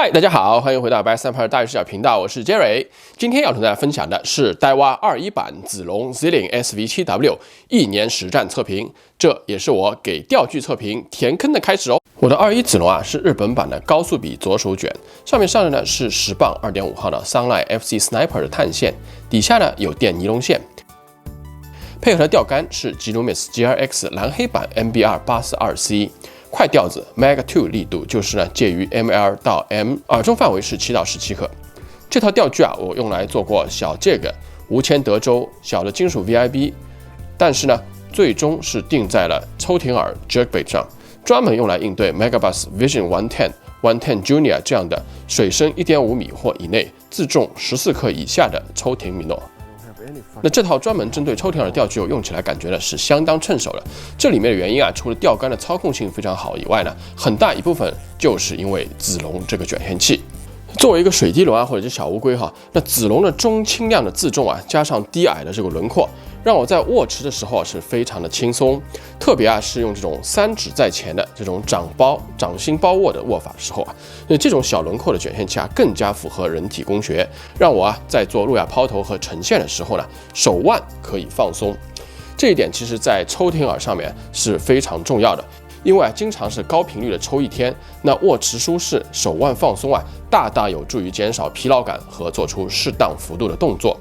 嗨，大家好，欢迎回到白三牌大视角频道，我是 Jerry。今天要同大家分享的是戴蛙21版子龙 Zillion SV7W 1年实战测评，这也是我给钓具测评填坑的开始哦。我的21子龙是日本版的高速比左手卷，上面上的呢是10磅2.5号的 Sunlight FC Sniper 的碳线，底下呢有电尼龙线。配合的钓竿是 Ginumis GRX 蓝黑版 MBR 842C。快钓子 Mag 2力度就是呢介于 ML 到 M， 耳中范围是7到17克。这套钓具我用来做过小 JIG、无铅德州、小的金属 VIB， 但是呢最终是定在了抽艇饵 Jerkbait 上，专门用来应对 Megabass Vision 110 Junior 这样的水深1.5米或以内、自重14克以下的抽艇米诺。那这套专门针对抽艇饵的钓具用起来感觉呢是相当趁手的。这里面的原因除了钓竿的操控性非常好以外呢，很大一部分就是因为子龙这个卷线器。作为一个水滴龙或者是小乌龟那子龙的中轻量的自重加上低矮的这个轮廓，让我在握持的时候是非常的轻松。特别是用这种3指在前的这种掌心包握的握法的时候这种小轮廓的卷线器更加符合人体工学，让我在做路亚抛投和呈现的时候呢，手腕可以放松。这一点其实在抽艇饵上面是非常重要的。因为经常是高频率的抽一天，那握持舒适、手腕放松大大有助于减少疲劳感和做出适当幅度的动作。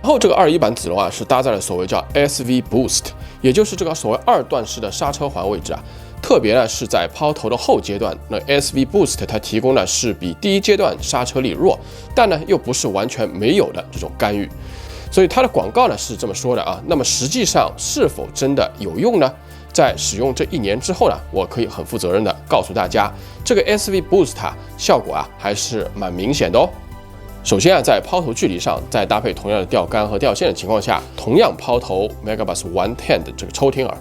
然后这个21版子龙是搭载了所谓叫 SV Boost， 也就是这个所谓2段式的刹车环位置特别呢是在抛投的后阶段，那 SV Boost 它提供的是比第一阶段刹车力弱，但呢又不是完全没有的这种干预。所以它的广告呢是这么说的那么实际上是否真的有用呢？在使用这1年之后呢，我可以很负责任的告诉大家，这个 SV Boost 效果还是蛮明显的哦。首先在抛投距离上，在搭配同样的钓竿和钓线的情况下，同样抛投 Megabass 110的这个抽艇饵，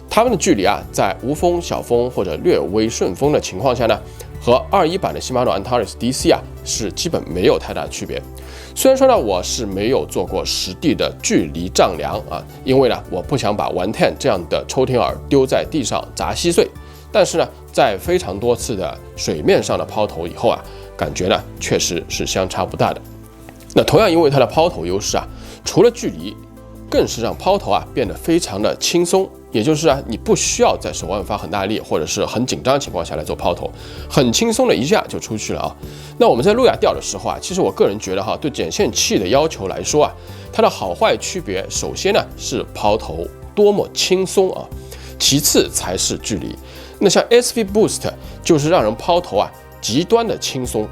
它们的距离在无风、小风或者略微顺风的情况下呢，和21版的西马诺 Antares DC 是基本没有太大的区别。虽然说呢，我是没有做过实地的距离丈量因为呢，我不想把110这样的抽艇饵丢在地上砸稀碎。但是呢，在非常多次的水面上的抛投以后感觉呢确实是相差不大的。那同样因为它的抛投优势除了距离，更是让抛投变得非常的轻松。也就是你不需要在手腕发很大力或者是很紧张的情况下来做抛投，很轻松的一下就出去了那我们在路亚钓的时候其实我个人觉得对卷线器的要求来说它的好坏区别，首先呢是抛投多么轻松其次才是距离。那像 SV Boost 就是让人抛投极端的轻松，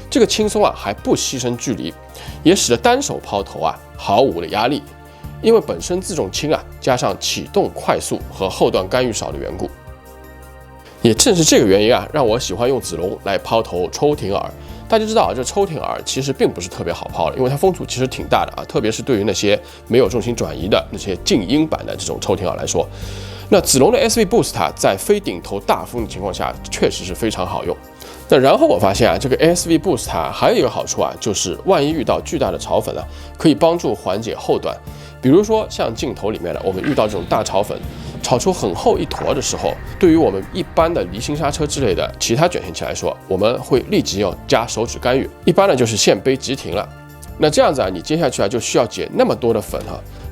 这个轻松还不牺牲距离，也使得单手抛投毫无的压力。因为本身自重轻加上启动快速和后段干预少的缘故，也正是这个原因让我喜欢用子龙来抛投抽艇饵。大家知道这抽艇饵其实并不是特别好抛的，因为它风阻其实挺大的特别是对于那些没有重心转移的那些静音版的这种抽艇饵来说，那子龙的 SV Boost 在非顶头大风的情况下确实是非常好用。那然后我发现这个 SV Boost 还有一个好处就是万一遇到巨大的潮粉可以帮助缓解后段。比如说像镜头里面我们遇到这种大潮粉炒出很厚一坨的时候，对于我们一般的离心刹车之类的其他卷线器来说，我们会立即要加手指干预，一般呢就是线杯急停了。那这样子你接下去就需要解那么多的粉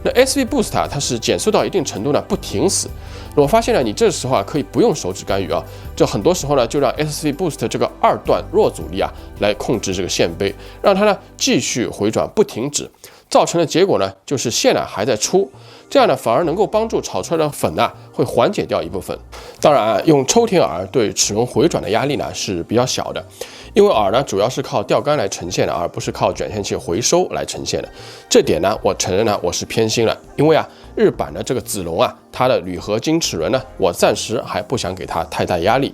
那 SV Boost 它是减速到一定程度不停死。我发现你这时候可以不用手指干预这很多时候呢就让 SV Boost 这个2段弱阻力来控制这个线杯，让它继续回转不停止。造成的结果呢，就是线还在出，这样呢反而能够帮助炒出来的粉会缓解掉一部分。当然用抽艇饵对齿轮回转的压力呢是比较小的，因为饵呢主要是靠钓竿来呈现的，而不是靠卷线器回收来呈现的。这点呢我承认我是偏心了，因为日版的这个子龙它的铝合金齿轮呢，我暂时还不想给它太大压力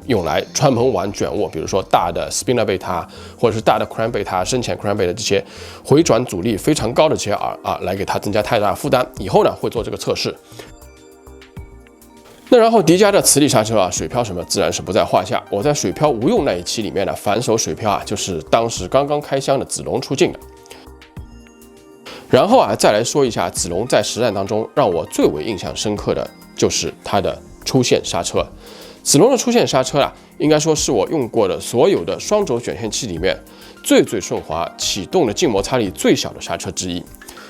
用来专门玩卷握，比如说大的 spinnerbait 或者是大的 crankbait 深潜 crankbait 的这些回转阻力非常高的这些饵来给它增加太大的负担。以后呢会做这个测试。那然后迪迦的磁力刹车水漂什么自然是不在话下。我在水漂无用那一期里面的反手水漂就是当时刚刚开箱的子龙出镜的。然后再来说一下子龙在实战当中让我最为印象深刻的就是它的出线刹车。子龙的出线刹车啊，应该说是我用过的所有的双轴卷线器里面最顺滑、启动的静摩擦力最小的刹车之一。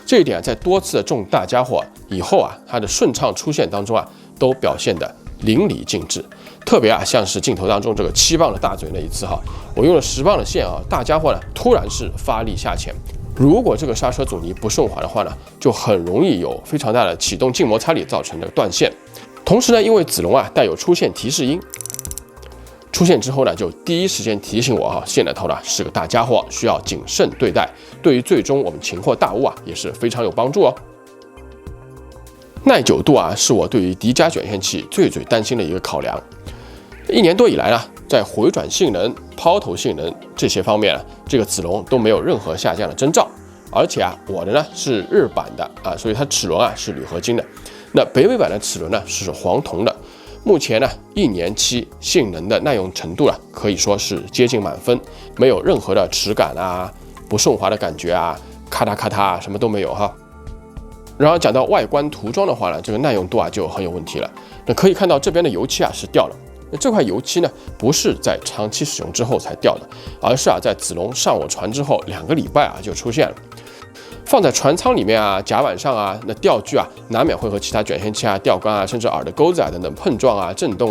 这一点在多次的重大家伙以后啊，它的顺畅出线当中啊，都表现得淋漓尽致。特别啊，像是镜头当中这个7磅的大嘴那一次哈，我用了10磅的线啊，大家伙呢突然是发力下潜。如果这个刹车阻尼不顺滑的话呢，就很容易有非常大的启动静摩擦力造成的断线。同时呢，因为子龙啊带有出线提示音，出现之后呢，就第一时间提醒我线带头呢是个大家伙，需要谨慎对待，对于最终我们擒获大物啊也是非常有帮助哦。耐久度啊是我对于迪迦卷线器最担心的一个考量。1年多以来呢，在回转性能、抛投性能这些方面这个子龙都没有任何下降的征兆。而且啊，我的呢是日版的啊，所以它齿轮啊是铝合金的。那北美版的齿轮呢是黄铜的。目前呢，1年期性能的耐用程度可以说是接近满分，没有任何的齿感啊、不顺滑的感觉啊、咔嗒咔嗒啊，什么都没有哈。然后讲到外观涂装的话呢，这个耐用度就很有问题了。那可以看到这边的油漆是掉了。那这块油漆呢，不是在长期使用之后才掉的，而是在子龙上我船之后2个礼拜就出现了。放在船舱里面甲板上那吊具难免会和其他卷线器吊杆甚至耳的钩子等等碰撞震动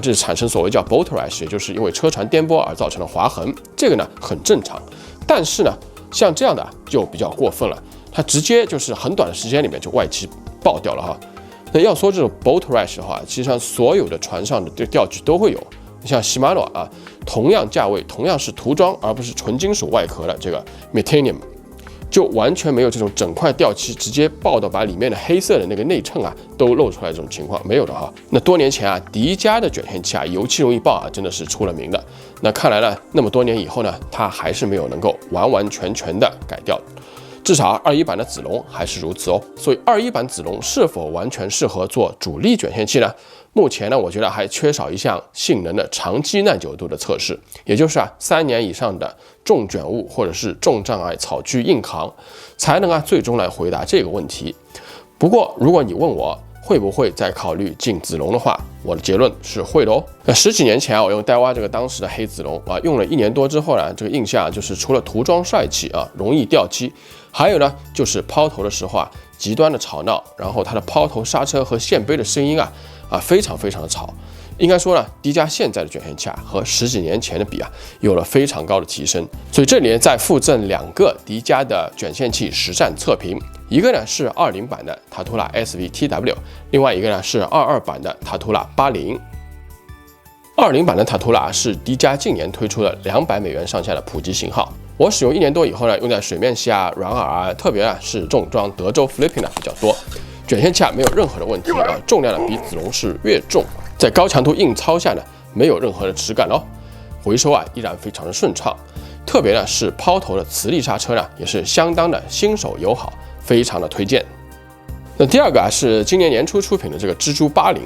这产生所谓叫 boat rash， 也就是因为车船颠簸而造成的划痕。这个呢很正常，但是呢，像这样的就比较过分了，它直接就是很短的时间里面就外漆爆掉了哈。那要说这种 boat rash 的话，其实上所有的船上的这吊具都会有。像西马诺同样价位、同样是涂装而不是纯金属外壳的这个 Metanium，就完全没有这种整块吊漆直接爆到把里面的黑色的那个内衬都露出来这种情况，没有的哈。那多年前迪迦的卷线器油漆容易爆真的是出了名的。那看来呢，那么多年以后呢，它还是没有能够完全的改掉。至少21版的子龙还是如此哦。所以21版子龙是否完全适合做主力卷线器呢？目前呢，我觉得还缺少一项性能的长期耐久度的测试，也就是3年以上的重卷物或者是重障碍草具硬扛，才能最终来回答这个问题。不过，如果你问我会不会再考虑进子龙的话，我的结论是会的哦。那10几年前我用戴蛙这个当时的黑子龙用了1年多之后呢，这个印象就是除了涂装帅气容易掉漆，还有呢就是抛投的时候极端的吵闹，然后它的抛投刹车和线杯的声音非常的吵。应该说呢，迪迦现在的卷线器和10几年前的比有了非常高的提升。所以这里再附赠2个迪迦的卷线器实战测评，一个呢是20版的塔图拉 SV-TW， 另外一个呢是22版的塔图拉80。20版的塔图拉是迪迦近年推出的$200上下的普及型号。我使用1年多以后呢，用在水面系软耳特别是重装德州 flipping 比较多。卷线器没有任何的问题重量比子龙是越重，在高强度硬操下呢，没有任何的齿感哦，回收依然非常的顺畅。特别呢是抛投的磁力刹车呢，也是相当的新手友好，非常的推荐。那第二个是今年年初出品的这个蜘蛛80，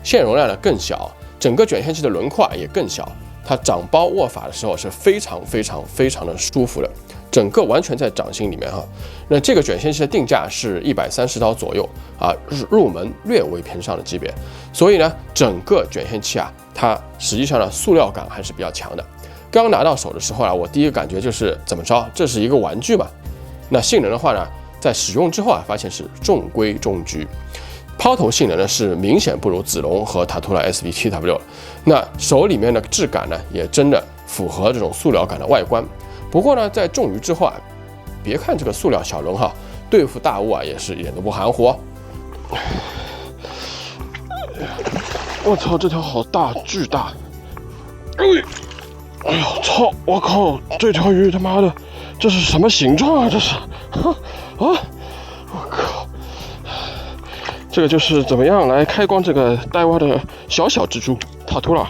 线容量呢更小，整个卷线器的轮廓也更小，它掌包握法的时候是非常的舒服的。整个完全在掌心里面那这个卷线器的定价是130刀左右入门略微偏上的级别。所以呢，整个卷线器它实际上呢塑料感还是比较强的。刚拿到手的时候我第一个感觉就是怎么着，这是一个玩具嘛？那性能的话呢，在使用之后发现是中规中矩。抛投性能呢是明显不如子龙和塔图拉 SV-TW， 那手里面的质感呢也真的符合这种塑料感的外观。不过呢，在重鱼之后别看这个塑料小轮对付大物也是一点都不含糊。我操，这条好大，巨大！哎呦操！我靠，这条鱼他妈的，这是什么形状这是？我靠！这个就是怎么样来开光这个戴蛙的小蜘蛛塔图拉。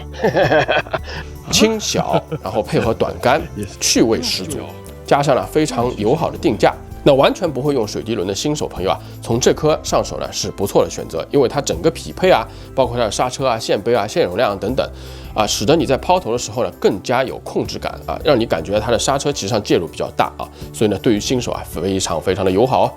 轻小，然后配合短杆，趣味十足，加上了非常友好的定价，那完全不会用水滴轮的新手朋友从这颗上手呢是不错的选择，因为它整个匹配包括它的刹车线杯线容量等等使得你在抛投的时候呢更加有控制感让你感觉它的刹车其实上介入比较大所以呢对于新手非常的友好。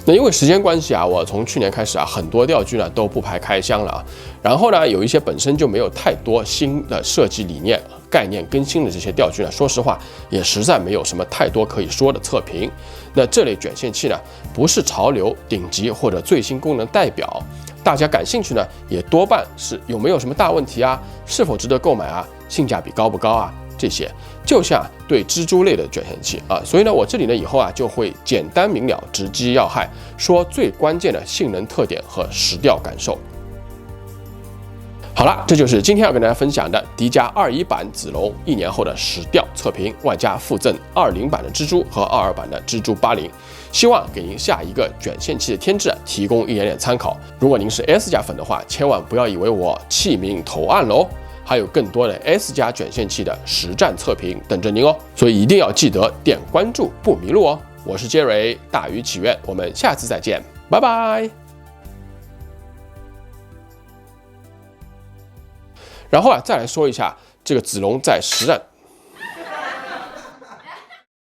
那因为时间关系啊，我从去年开始啊，很多钓具呢都不排开箱了啊。然后呢，有一些本身就没有太多新的设计理念、概念更新的这些钓具呢，说实话也实在没有什么太多可以说的测评。那这类卷线器呢，不是潮流、顶级或者最新功能代表，大家感兴趣呢，也多半是有没有什么大问题啊，是否值得购买啊，性价比高不高啊，这些就像对蜘蛛类的卷线器啊。所以呢，我这里呢以后啊就会简单明了、直击要害，说最关键的性能特点和实钓感受。好了，这就是今天要跟大家分享的迪迦21版子龙1年后的实钓测评，外加附赠20版的蜘蛛和22版的蜘蛛80，希望给您下一个卷线器的添置提供一点点参考。如果您是 S 加粉的话，千万不要以为我弃明投暗喽，还有更多的 S 加卷线器的实战测评等着您哦，所以一定要记得点关注不迷路哦。我是杰瑞，大鱼祈愿，我们下次再见，拜拜。然后啊，再来说一下这个子龙在实战